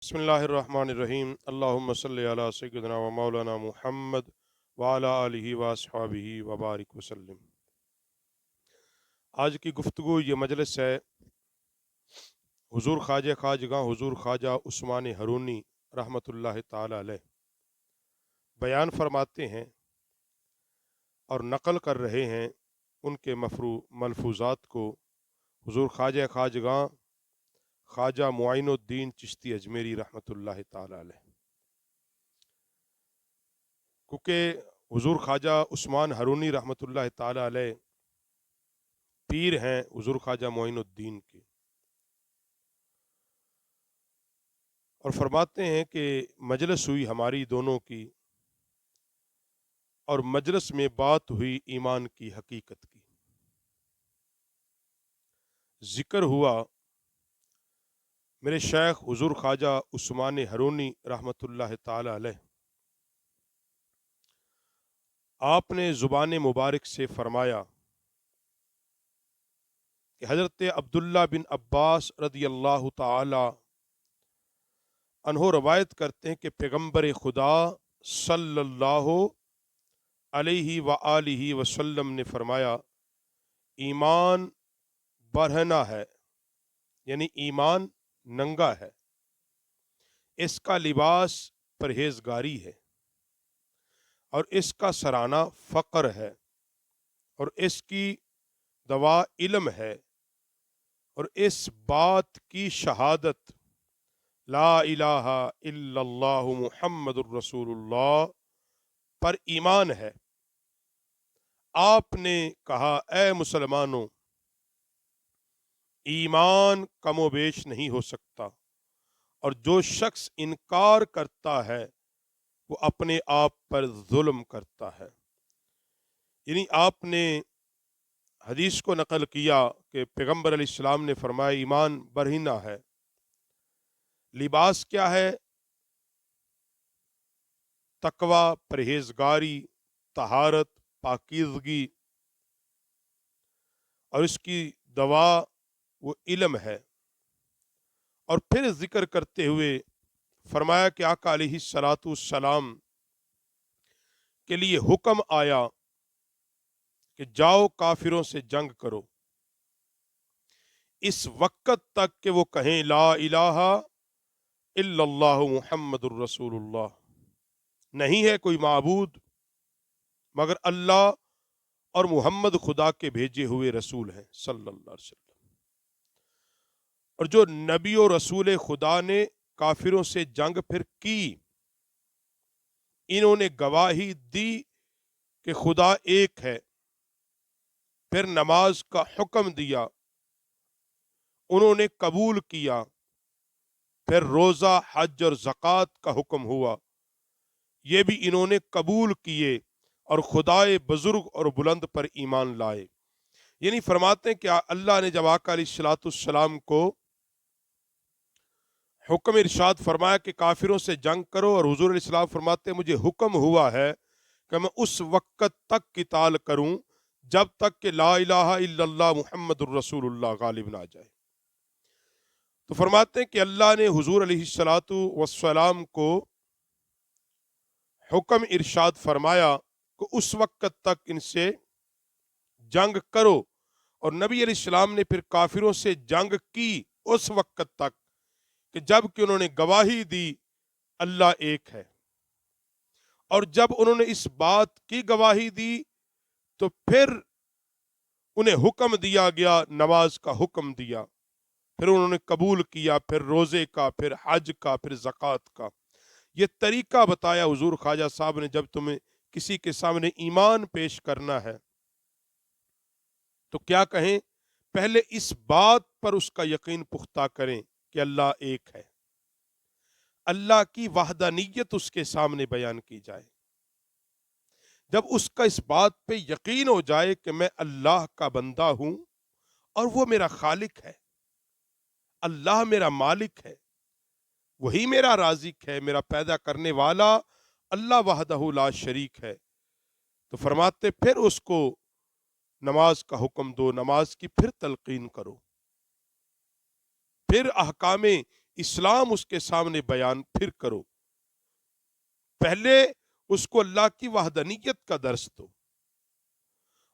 बिस्मिल्लाहिर्रहमानिर्रहीम अल्लाहुम्मा सल्लि अला सय्यिदिना व मौलाना मुहम्मद व अला आलिहि व अस्हाबिहि व बारिक वसल्लम। आज की गुफ्तगू ये मजलिस है हुजूर ख्वाजा हुजूर ख्वाजा उस्मान हरूनी रहमतुल्लाह ताला अलैह बयान फरमाते हैं और नकल कर रहे हैं उनके मलफूजात को हुजूर ख्वाजा ख्वाजा मुइनुद्दीन चिश्ती अजमेरी रहमतुल्लाह ताला अलैह, क्योंकि हुजूर ख्वाजा उस्मान हरूनी रहमतुल्लाह ताला अलैह पीर हैं हुजूर ख्वाजा मुइनुद्दीन के, और फरमाते हैं कि मजलिस हुई हमारी दोनों की और मजलिस में बात हुई ईमान की हकीकत की। जिक्र हुआ मेरे शेख हुजूर ख्वाजा उस्मान हरूनी रहमतुल्लाह ताला अलैह, आपने ज़ुबान मुबारक से फरमाया कि हज़रत अब्दुल्ला बिन अब्बास रदी अल्लाह ताला अन्हो रवायत करते हैं कि पैगम्बर खुदा सल्लल्लाहु अलैहि व आलिहि वसल्लम ने फरमाया, ईमान बरहना है, यानी ईमान नंगा है, इसका लिबास परहेजगारी है और इसका सराना फ़क्र है और इसकी दवा इल्म है और इस बात की शहादत ला इलाहा इल्लल्लाहु मुहम्मदुर रसूलुल्लाह पर ईमान है। आपने कहा, ए मुसलमानों, ईमान कमोबेश नहीं हो सकता और जो शख्स इनकार करता है वो अपने आप पर जुल्म करता है। यानी आपने हदीस को नकल किया कि पैगम्बर अलैहिस्सलाम ने फरमाया ईमान बरहिना है। लिबास क्या है? तकवा, परहेजगारी, तहारत, पाकीज़गी, और इसकी दवा वो इल्म है। और फिर जिक्र करते हुए फरमाया कि आका अलैहिस्सलातु वस्सलाम के लिए हुक्म आया कि जाओ काफिरों से जंग करो, इस वक्त तक कि वो कहें ला इलाहा इल्लल्लाहु मुहम्मदुर रसूलुल्लाह, नहीं है कोई माबूद मगर अल्लाह और मुहम्मद खुदा के भेजे हुए रसूल हैं सल्लल्लाहु अलैहि वसल्लम। और जो नबी और रसूल खुदा ने काफिरों से जंग फिर की, इन्होंने गवाही दी कि खुदा एक है, फिर नमाज का हुक्म दिया, उन्होंने कबूल किया, फिर रोजा, हज और ज़कात का हुक्म हुआ, ये भी इन्होंने कबूल किए और खुदाए बुजुर्ग और बुलंद पर ईमान लाए। यानी फरमाते हैं कि अल्लाह ने जब आका अलैहिस्सलाम को हुक्म इरशाद फरमाया कि काफिरों से जंग करो, और हुजूर अलैहिस्सलाम फरमाते हैं मुझे हुक्म हुआ है कि मैं उस वक्त तक किताल करूं जब तक कि ला इलाहा इल्लल्लाह मुहम्मदुर रसूलुल्लाह गालिब ना जाए। तो फरमाते हैं कि अल्लाह ने हुजूर अलैहिस्सलातु वस्सलाम को हुक्म इरशाद फरमाया कि उस वक्त तक इनसे जंग करो, और नबी अलैहिस्सलाम ने फिर काफिरों से जंग की उस वक्त तक कि जब कि उन्होंने गवाही दी अल्लाह एक है। और जब उन्होंने इस बात की गवाही दी तो फिर उन्हें हुक्म दिया गया, नमाज का हुक्म दिया, फिर उन्होंने कबूल किया, फिर रोजे का, फिर हज का, फिर ज़कात का। ये तरीका बताया हुजूर ख्वाजा साहब ने, जब तुम्हें किसी के सामने ईमान पेश करना है तो क्या कहें? पहले इस बात पर उसका यकीन पुख्ता करें कि अल्लाह एक है, अल्लाह की वहदानियत उसके सामने बयान की जाए। जब उसका इस बात पे यकीन हो जाए कि मैं अल्लाह का बंदा हूं और वो मेरा खालिक है, अल्लाह मेरा मालिक है, वही मेरा राजिक है, मेरा पैदा करने वाला अल्लाह वहदहु ला शरीक है, तो फरमाते फिर उसको नमाज का हुक्म दो, नमाज की फिर तलकीन करो, फिर अहकामे اسلام اس کے سامنے بیان پھر کرو، پہلے اس کو اللہ کی وحدانیت کا درس دو۔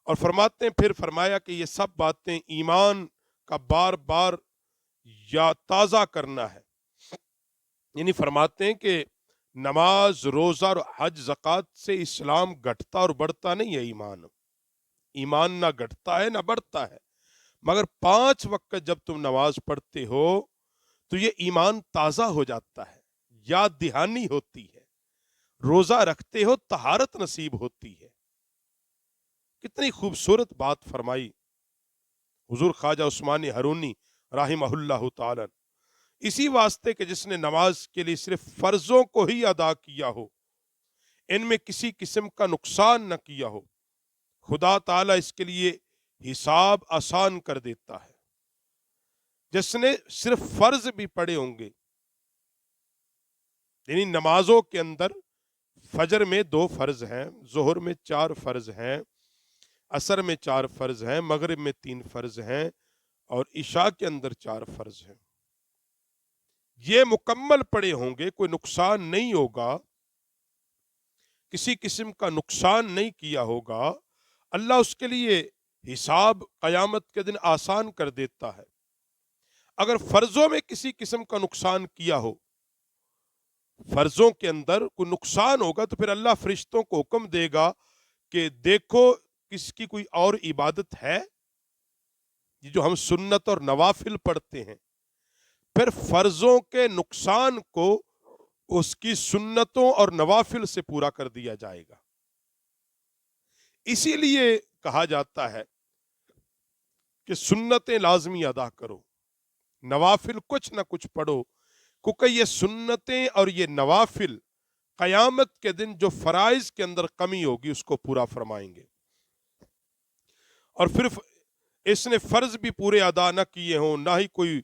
اور فرماتے ہیں پھر فرمایا کہ یہ سب باتیں ایمان کا بار بار یا تازہ کرنا ہے، یعنی فرماتے ہیں کہ نماز، روزہ اور حج زکوٰۃ سے اسلام گھٹتا اور بڑھتا نہیں ہے۔ ایمان نہ گھٹتا ہے نہ بڑھتا ہے، مگر 5 وقت جب تم نماز پڑھتے ہو تو یہ ایمان تازہ ہو جاتا ہے، یاد دہانی ہوتی ہے۔ روزہ رکھتے ہو طہارت نصیب ہوتی ہے۔ کتنی خوبصورت بات فرمائی حضور خواجہ عثمان ہرونی رحمہ اللہ تعالی۔ اسی واسطے کہ جس نے نماز کے لیے صرف فرضوں کو ہی ادا کیا ہو، ان میں کسی قسم کا نقصان نہ کیا ہو، خدا تعالیٰ اس کے لیے حساب آسان کر دیتا ہے۔ جس نے صرف فرض بھی پڑھے ہوں گے، یعنی نمازوں کے اندر فجر میں 2 فرض ہیں، ظہر میں 4 فرض ہیں، عصر میں 4 فرض ہیں، مغرب میں 3 فرض ہیں، اور عشاء کے اندر 4 فرض ہیں۔ یہ مکمل پڑے ہوں گے، کوئی نقصان نہیں ہوگا، کسی قسم کا نقصان نہیں کیا ہوگا، اللہ اس کے لیے حساب قیامت کے دن آسان کر دیتا ہے۔ اگر فرضوں میں کسی قسم کا نقصان کیا ہو، فرضوں کے اندر کوئی نقصان ہوگا، تو پھر اللہ فرشتوں کو حکم دے گا کہ دیکھو کس کی کوئی اور عبادت ہے، یہ جو ہم سنت اور نوافل پڑھتے ہیں، پھر فرضوں کے نقصان کو اس کی سنتوں اور نوافل سے پورا کر دیا جائے گا۔ اسی لیے کہا جاتا ہے کہ سنتیں لازمی ادا کرو، نوافل کچھ نہ کچھ پڑھو، کیونکہ یہ سنتیں اور یہ نوافل قیامت کے دن جو فرائض کے اندر کمی ہوگی اس کو پورا فرمائیں گے۔ اور پھر اس نے فرض بھی پورے ادا نہ کیے ہوں، نہ ہی کوئی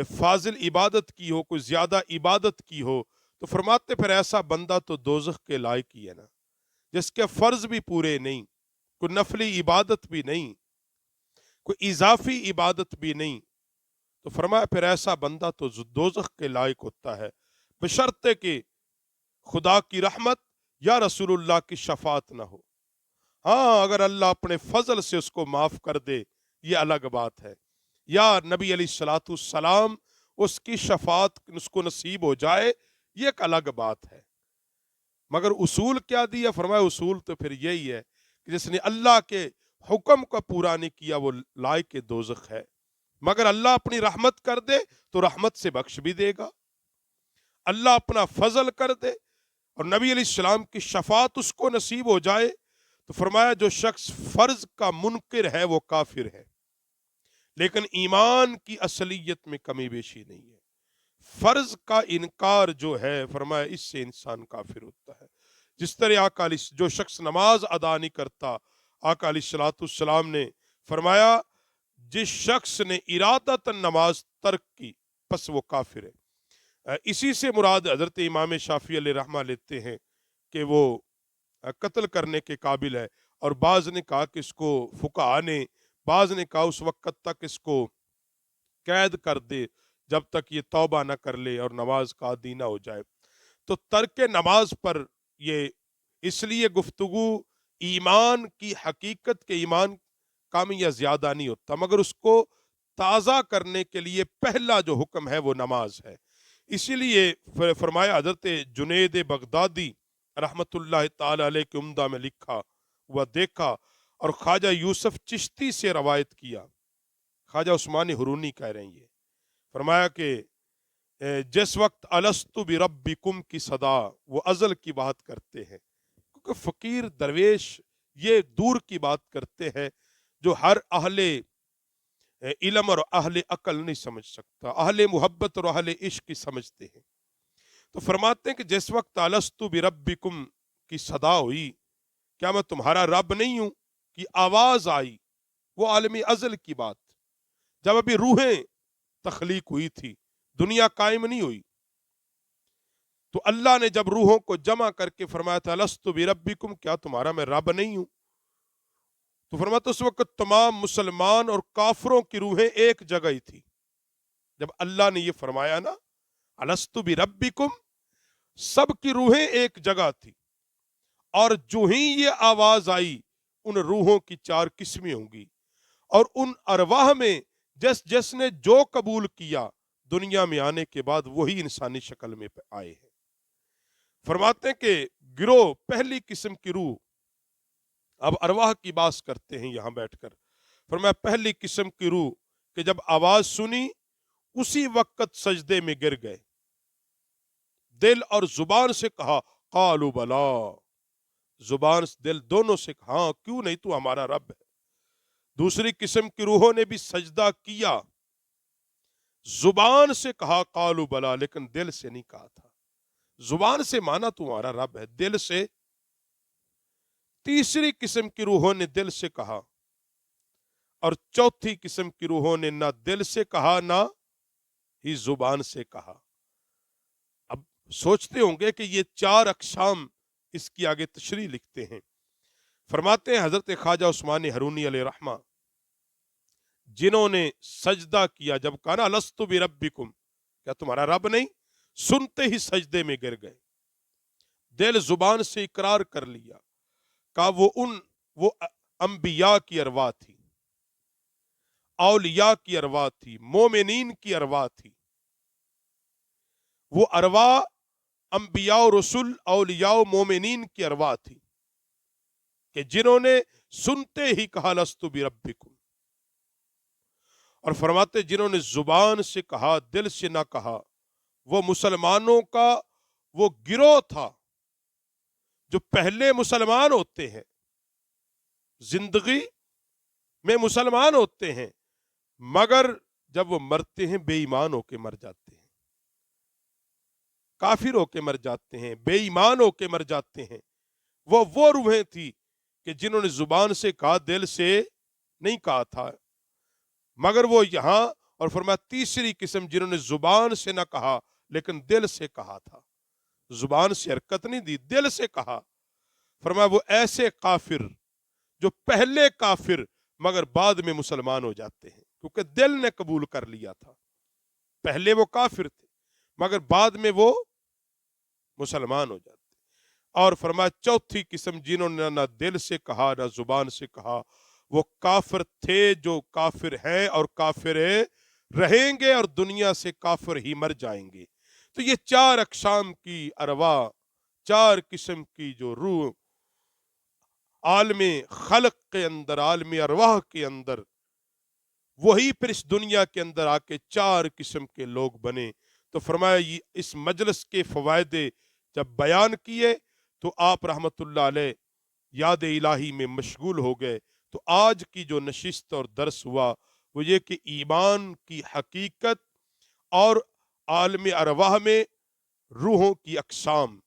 فاضل عبادت کی ہو، کوئی زیادہ عبادت کی ہو، تو فرماتے پھر ایسا بندہ تو دوزخ کے لائق ہی ہے نا، جس کے فرض بھی پورے نہیں، کوئی نفلی عبادت بھی نہیں، کوئی اضافی عبادت بھی نہیں، تو فرمایا پھر ایسا بندہ تو دوزخ کے لائق ہوتا ہے، بشرطے کہ خدا کی رحمت یا رسول اللہ کی شفاعت نہ ہو۔ ہاں، اگر اللہ اپنے فضل سے اس کو معاف کر دے یہ الگ بات ہے، یا نبی علیہ الصلوۃ والسلام اس کی شفاعت اس کو نصیب ہو جائے، یہ ایک الگ بات ہے۔ مگر اصول کیا دیا؟ فرمایا اصول تو پھر یہی ہے کہ جس نے اللہ کے حکم کو پورا نہیں کیا وہ لائق دوزخ ہے، مگر اللہ اپنی رحمت کر دے تو رحمت سے بخش بھی دے گا، اللہ اپنا فضل کر دے اور نبی علیہ السلام کی شفاعت اس کو نصیب ہو جائے، تو فرمایا جو شخص فرض کا منکر ہے وہ کافر ہے، لیکن ایمان کی اصلیت میں کمی بیشی نہیں ہے۔ فرض کا انکار جو ہے، فرمایا اس سے انسان کافر ہوتا ہے۔ جس طرح جو شخص نماز ادا نہیں کرتا، آقا علیہ الصلوۃ والسلام نے فرمایا جس شخص نے ارادتاً نماز ترک کی پس وہ کافر ہے۔ اسی سے مراد حضرت امام شافعی علیہ رحمہ لیتے ہیں کہ وہ قتل کرنے کے قابل ہے، اور بعض نے کہا کہ اس کو فقہاء نے، بعض نے کہا اس وقت تک اس کو قید کر دے جب تک یہ توبہ نہ کر لے اور نماز کا عادی نہ ہو جائے۔ تو ترک نماز پر یہ اس لیے گفتگو ایمان کی حقیقت کے ایمان کم یا زیادہ نہیں ہوتا، مگر اس کو تازہ کرنے کے لیے پہلا جو حکم ہے وہ نماز ہے۔ اسی لیے فرمایا حضرت جنید بغدادی رحمت اللہ تعالی علیہ کے عمدہ میں لکھا وہ دیکھا، اور خواجہ یوسف چشتی سے روایت کیا، خواجہ عثمان ہرونی کہہ رہے ہیں، یہ فرمایا کہ جس وقت الستو بربکم کی صدا وہ ازل کی بات کرتے ہیں، کیونکہ فقیر درویش یہ دور کی بات کرتے ہیں جو ہر اہل علم اور اہل عقل نہیں سمجھ سکتا، اہل محبت اور اہل عشق کی سمجھتے ہیں۔ تو فرماتے ہیں کہ جس وقت الستو بربکم کی صدا ہوئی، کیا میں تمہارا رب نہیں ہوں کی آواز آئی، وہ عالم ازل کی بات، جب ابھی روحیں تخلیق ہوئی تھی، دنیا قائم نہیں ہوئی، تو اللہ نے جب روحوں کو جمع کر کے فرمایا تھا الستو بربکم، کیا تمہارا میں رب نہیں ہوں، تو فرماتا اس وقت تمام مسلمان اور کافروں کی روحیں ایک جگہ ہی تھی۔ جب اللہ نے یہ فرمایا نا अलस्तु बिरब्बिकुम, सबकी रूहें एक जगह थी, और जो ही ये आवाज आई उन रूहों की 4 किस्में होंगी, और उन अरवाह में जिसने जो कबूल किया दुनिया में आने के बाद वही इंसानी शक्ल में आए हैं। फरमाते हैं कि गिरोह पहली किस्म की रूह, अब अरवाह की बात करते हैं यहां बैठकर। फरमाया पहली किस्म की रूह कि जब आवाज सुनी उसी वक्त सजदे में गिर गए, दिल और जुबान से कहा कालू बला, जुबान दिल दोनों से कहा हाँ, क्यों नहीं, तू हमारा रब है। दूसरी किस्म की रूहों ने भी सजदा किया, जुबान से कहा कालू बला, लेकिन दिल से नहीं कहा था। जुबान से माना तुम्हारा रब है, दिल से। तीसरी किस्म की रूहों ने दिल से कहा, और चौथी किस्म की रूहों ने ना दिल से कहा ना ही जुबान से कहा। अब सोचते होंगे कि ये 4 अक़साम, इसकी आगे तशरीह लिखते हैं। फरमाते हैं हजरत ख्वाजा उस्मानी हरूनी अलैहि रहमा, जिन्होंने सजदा किया, जब कहा ना अलस्तु बिरब्बिकुम, क्या तुम्हारा रब नहीं, सुनते ही सजदे में गिर गए, दिल जुबान से इकरार कर लिया। कहा वो अंबिया की अरवा थी, औलिया की अरवा थी, मोमिनीन की अरवा थी। वो अरवा अंबिया रसूल औलिया मोमिनीन की अरवा थी कि जिन्होंने सुनते ही कहा लस्तु बिरब्बिकुम, और फरमाते जिन्होंने जुबान से कहा दिल से ना कहा, वो मुसलमानों का वो गिरोह था जो पहले मुसलमान होते हैं, जिंदगी में मुसलमान होते हैं, मगर जब वो मरते हैं बेईमान होके मर जाते हैं, काफिर होके मर जाते हैं, बेईमान होके मर जाते हैं। वो रूहें थी कि जिन्होंने जुबान से कहा दिल से नहीं कहा था, मगर वो यहां, और फरमाया तीसरी किस्म जिन्होंने जुबान से ना कहा लेकिन दिल से कहा था, जुबान से हरकत नहीं दी, दिल से कहा। फरमाया वो ऐसे काफिर जो पहले काफिर मगर बाद में मुसलमान हो जाते हैं, क्योंकि दिल ने कबूल कर लिया था। पहले वो काफिर थे मगर बाद में वो मुसलमान हो जाते। और फरमाया चौथी किस्म जिन्होंने ना दिल से कहा ना जुबान से कहा, वो काफिर थे जो काफिर हैं और काफिर रहेंगे और दुनिया से काफिर ही मर जाएंगे। तो ये 4 अक़साम की अरवा, 4 किस्म की जो रूह आलमे खल्क के अंदर, आलमे अरवाह के अंदर, वही फिर इस दुनिया के अंदर आके 4 किस्म के लोग बने। तो फरमाया ये इस मजलिस के फवायदे जब बयान किए तो आप रहमतुल्लाह अलैह याद इलाही में मशगूल हो गए। तो आज की जो नशिस्त और दर्स हुआ वो ये कि ईमान की हकीकत और आलम अरवाह में रूहों की अक़साम,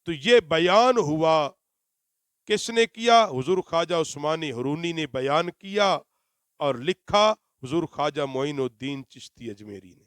तो ये बयान हुआ। किसने किया? हुजूर ख्वाजा उस्मानी हरूनी ने बयान किया और लिखा हुजूर ख्वाजा मोइनुद्दीन चिश्ती अजमेरी ने।